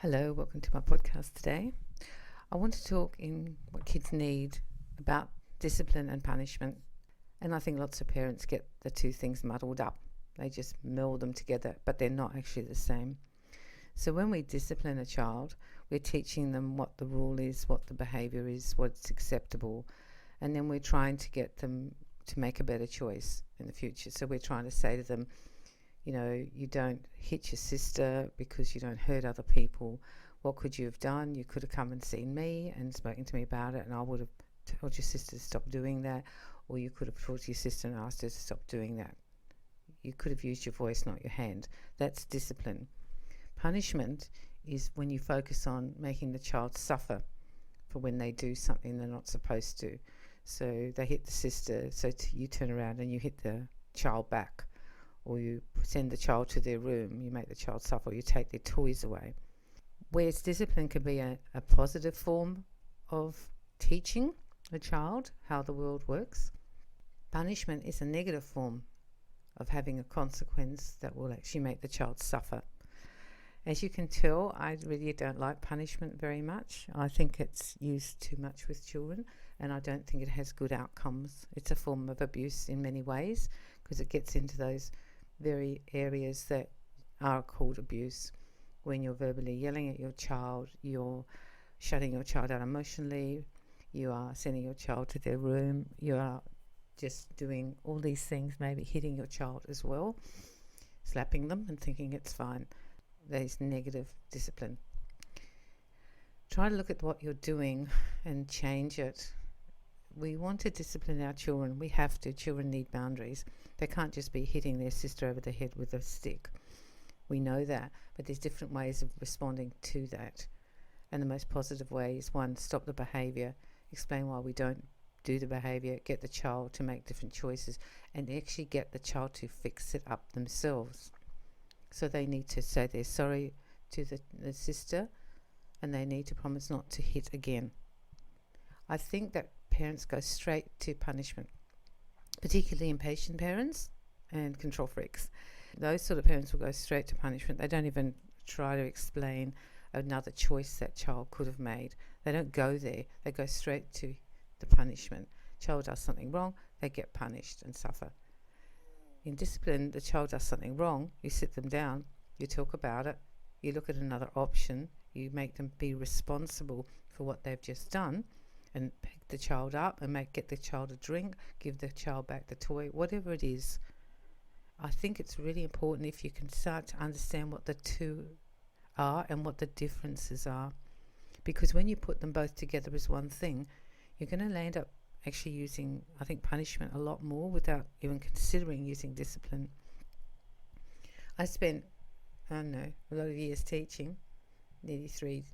Hello, welcome to my podcast today. I want to talk in what kids need about discipline and punishment. And I think lots of parents get the two things muddled up. They just meld them together, but they're not actually the same. So when we discipline a child, we're teaching them what the rule is, what the behavior is, what's acceptable, and then we're trying to get them to make a better choice in the future. So we're trying to say to them, you don't hit your sister because you don't hurt other people. What could you have done? You could have come and seen me and spoken to me about it, and I would have told your sister to stop doing that. Or you could have talked to your sister and asked her to stop doing that. You could have used your voice, not your hand. That's discipline. Punishment is when you focus on making the child suffer for when they do something they're not supposed to. So they hit the sister, so you turn around and you hit the child back, or you send the child to their room, you make the child suffer, or you take their toys away. Whereas discipline can be a positive form of teaching a child how the world works, punishment is a negative form of having a consequence that will actually make the child suffer. As you can tell, I really don't like punishment very much. I think it's used too much with children, and I don't think it has good outcomes. It's a form of abuse in many ways because it gets into those very areas that are called abuse. When you're verbally yelling at your child, you're shutting your child out emotionally, you are sending your child to their room, you are just doing all these things, maybe hitting your child as well, slapping them and thinking it's fine. That is negative discipline. Try to look at what you're doing and change it. We want to discipline our children. We have to. Children need boundaries. They can't just be hitting their sister over the head with a stick. We know that, but there's different ways of responding to that. And the most positive way is, one, stop the behaviour, explain why we don't do the behaviour, get the child to make different choices, and actually get the child to fix it up themselves. So they need to say they're sorry to the sister, and they need to promise not to hit again. I think that parents go straight to punishment, particularly impatient parents and control freaks. Those sort of parents will go straight to punishment. They don't even try to explain another choice that child could have made. They don't go there. They go straight to the punishment. Child does something wrong, they get punished and suffer. In discipline, the child does something wrong, you sit them down, you talk about it, you look at another option, you make them be responsible for what they've just done, and pick the child up and get the child a drink, give the child back the toy, whatever it is. I think it's really important if you can start to understand what the two are and what the differences are. Because when you put them both together as one thing, you're going to end up actually using, I think, punishment a lot more without even considering using discipline. I spent, a lot of years teaching, nearly three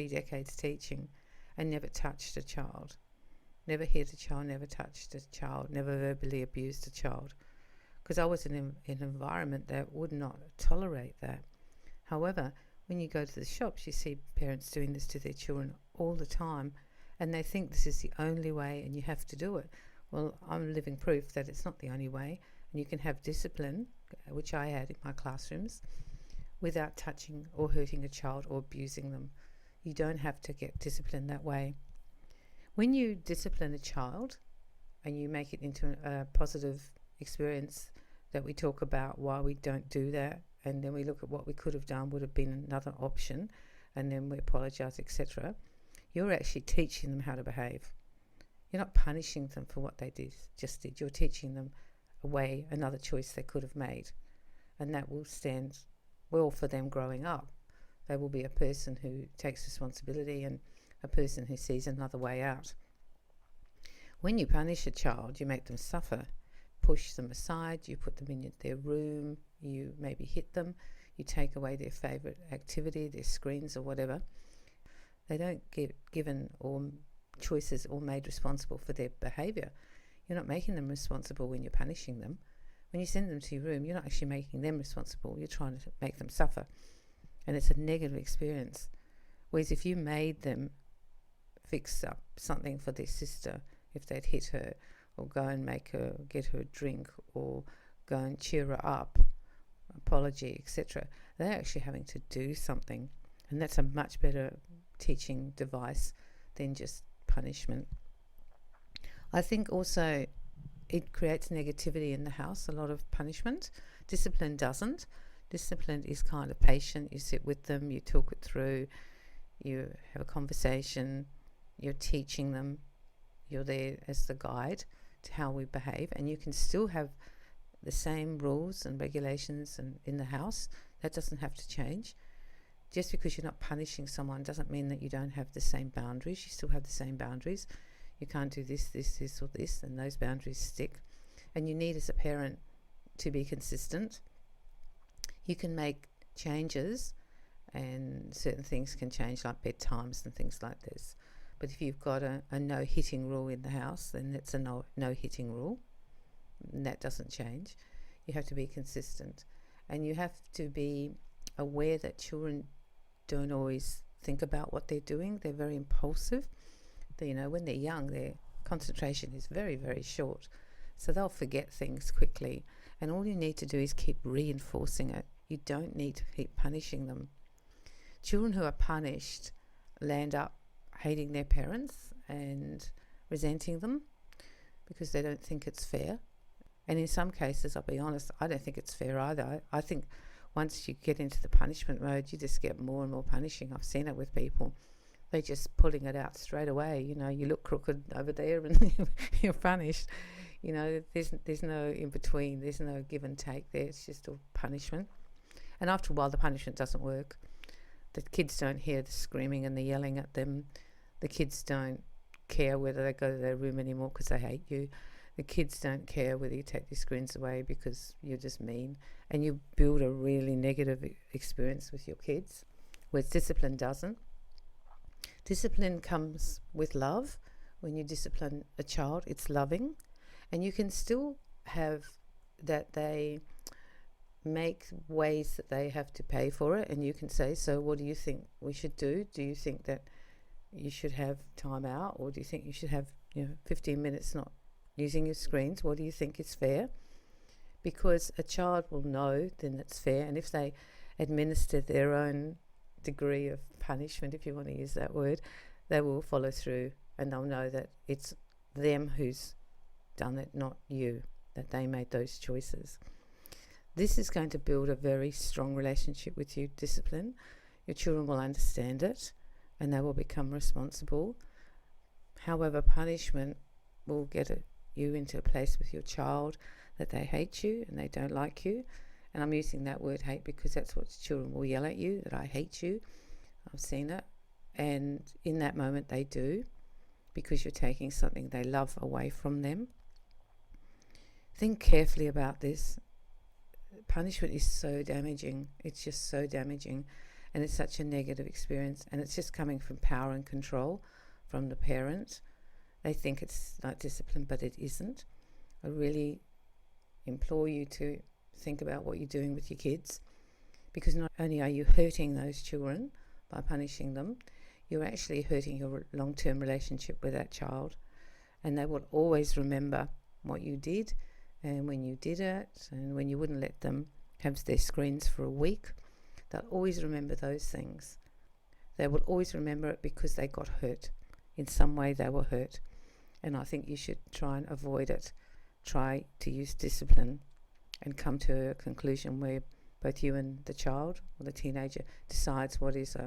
decades teaching, and never touched a child. Never hit a child, never touched a child, never verbally abused a child. Because I was in an environment that would not tolerate that. However, when you go to the shops, you see parents doing this to their children all the time, and they think this is the only way and you have to do it. Well, I'm living proof that it's not the only way, and you can have discipline, which I had in my classrooms, without touching or hurting a child or abusing them. You don't have to get discipline that way. When you discipline a child and you make it into a positive experience that we talk about why we don't do that, and then we look at what we could have done, would have been another option, and then we apologise, etc., you're actually teaching them how to behave. You're not punishing them for what they just did. You're teaching them another choice they could have made, and that will stand well for them growing up. They will be a person who takes responsibility and a person who sees another way out. When you punish a child, you make them suffer, push them aside, you put them in their room, you maybe hit them, you take away their favourite activity, their screens or whatever. They don't get given or choices or made responsible for their behaviour. You're not making them responsible when you're punishing them. When you send them to your room, you're not actually making them responsible. You're trying to make them suffer. And it's a negative experience. Whereas if you made them fix up something for their sister, if they'd hit her, or go and get her a drink, or go and cheer her up, apology, etc., they're actually having to do something. And that's a much better teaching device than just punishment. I think also it creates negativity in the house, a lot of punishment. Discipline doesn't. Discipline is kind of patient. You sit with them, you talk it through, you have a conversation, you're teaching them, you're there as the guide to how we behave, and you can still have the same rules and regulations in the house. That doesn't have to change. Just because you're not punishing someone doesn't mean that you don't have the same boundaries. You still have the same boundaries. You can't do this, or this, and those boundaries stick. And you need, as a parent, to be consistent. You can make changes, and certain things can change, like bedtimes and things like this. But if you've got a no hitting rule in the house, then it's a no hitting rule, and that doesn't change. You have to be consistent, and you have to be aware that children don't always think about what they're doing. They're very impulsive. When they're young, their concentration is very, very short, so they'll forget things quickly, and all you need to do is keep reinforcing it. You don't need to keep punishing them. Children who are punished land up hating their parents and resenting them because they don't think it's fair. And in some cases, I'll be honest, I don't think it's fair either. I think once you get into the punishment mode, you just get more and more punishing. I've seen it with people. They're just pulling it out straight away. You look crooked over there and you're punished. There's no in between. There's no give and take there. It's just all punishment. And after a while, the punishment doesn't work. The kids don't hear the screaming and the yelling at them. The kids don't care whether they go to their room anymore because they hate you. The kids don't care whether you take your screens away because you're just mean. And you build a really negative experience with your kids, whereas discipline doesn't. Discipline comes with love. When you discipline a child, it's loving. And you can still have that they make ways that they have to pay for it, and you can say, so what do you think we should do? Do you think that you should have time out, or do you think you should have 15 minutes not using your screens? What do you think is fair? Because a child will know then it's fair, and if they administer their own degree of punishment, if you want to use that word, they will follow through, and they'll know that it's them who's done it, not you, that they made those choices. This is going to build a very strong relationship with you, discipline. Your children will understand it and they will become responsible. However, punishment will get you into a place with your child that they hate you and they don't like you. And I'm using that word hate because that's what children will yell at you, that I hate you. I've seen it. And in that moment they do, because you're taking something they love away from them. Think carefully about this. Punishment is so damaging. It's just so damaging, and it's such a negative experience, and it's just coming from power and control from the parent. They think it's like discipline, but it isn't. I really implore you to think about what you're doing with your kids, because not only are you hurting those children by punishing them, you're actually hurting your long-term relationship with that child, and they will always remember what you did and when you did it, and when you wouldn't let them have their screens for a week. They'll always remember those things. They will always remember it because they got hurt. In some way they were hurt. And I think you should try and avoid it. Try to use discipline and come to a conclusion where both you and the child or the teenager decides what is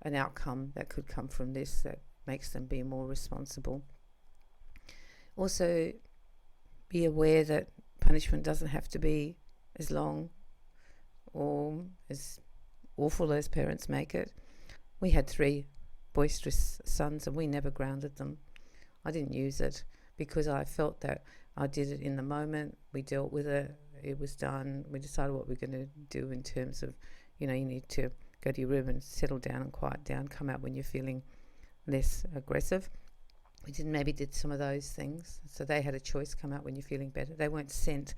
an outcome that could come from this that makes them be more responsible. Also, be aware that punishment doesn't have to be as long or as awful as parents make it. We had 3 boisterous sons and we never grounded them. I didn't use it because I felt that I did it in the moment. We dealt with it. It was done. We decided what we're going to do in terms of, you need to go to your room and settle down and quiet down, come out when you're feeling less aggressive. We maybe did some of those things. So they had a choice, come out when you're feeling better. They weren't sent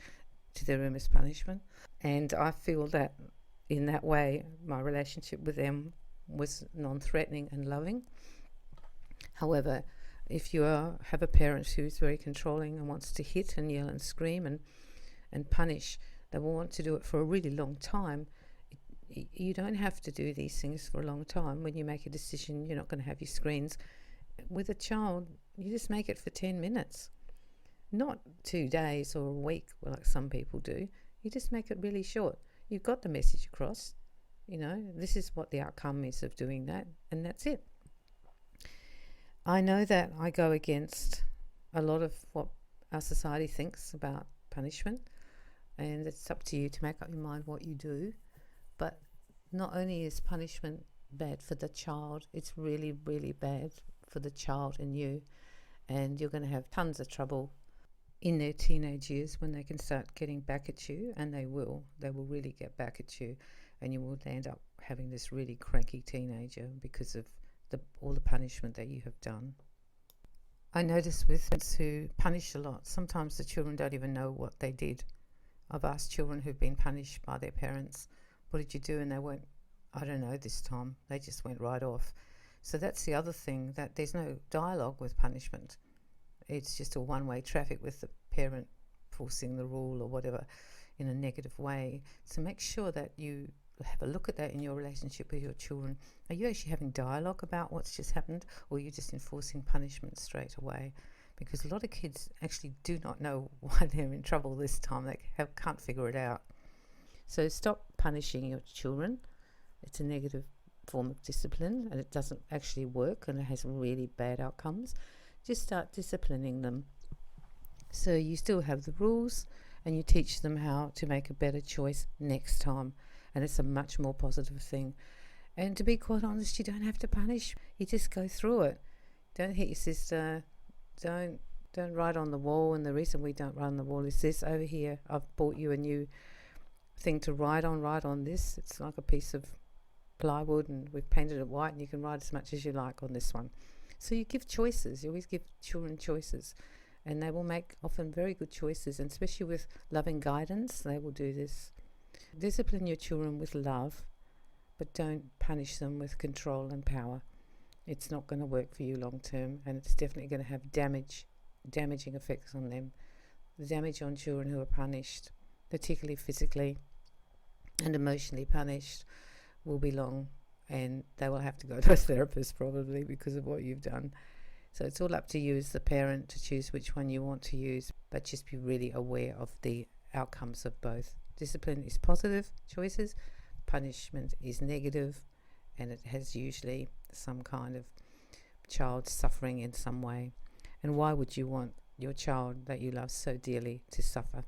to their room as punishment. And I feel that in that way, my relationship with them was non-threatening and loving. However, if you have a parent who's very controlling and wants to hit and yell and scream and punish, they will want to do it for a really long time. You don't have to do these things for a long time. When you make a decision, you're not going to have your screens. With a child, you just make it for 10 minutes, not 2 days or a week like some people do. You just make it really short. You've got the message across. This is what the outcome is of doing that, and that's it. I know that I go against a lot of what our society thinks about punishment, and it's up to you to make up your mind what you do. But not only is punishment bad for the child, it's really, really bad for the child and you. And you're going to have tons of trouble in their teenage years when they can start getting back at you, and they will really get back at you, and you will end up having this really cranky teenager because of all the punishment that you have done. I notice with parents who punish a lot, sometimes the children don't even know what they did. I've asked children who've been punished by their parents, what did you do? And they went, I don't know this time. They just went right off. So that's the other thing, that there's no dialogue with punishment. It's just a one-way traffic with the parent forcing the rule or whatever in a negative way. So make sure that you have a look at that in your relationship with your children. Are you actually having dialogue about what's just happened, or are you just enforcing punishment straight away? Because a lot of kids actually do not know why they're in trouble this time. They can't figure it out. So stop punishing your children. It's a negative form of discipline, and it doesn't actually work, and it has really bad outcomes. Just start disciplining them. So you still have the rules, and you teach them how to make a better choice next time. And it's a much more positive thing. And to be quite honest, you don't have to punish. You just go through it. Don't hit your sister. Don't write on the wall. And the reason we don't write on the wall is this over here. I've bought you a new thing to write on. Write on this. It's like a piece of plywood, and we've painted it white, and you can write as much as you like on this one. So you give choices. You always give children choices, and they will make often very good choices. And especially with loving guidance, they will do this. Discipline your children with love, but don't punish them with control and power. It's not going to work for you long term, and it's definitely going to have damaging effects on them. The damage on children who are punished, particularly physically and emotionally punished, will be long, and they will have to go to a therapist probably because of what you've done. So it's all up to you as the parent to choose which one you want to use, but just be really aware of the outcomes of both. Discipline is positive choices, punishment is negative, and it has usually some kind of child suffering in some way. And why would you want your child that you love so dearly to suffer?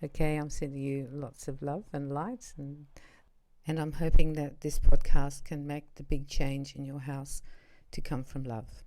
Okay, I'm sending you lots of love and light, and I'm hoping that this podcast can make the big change in your house to come from love.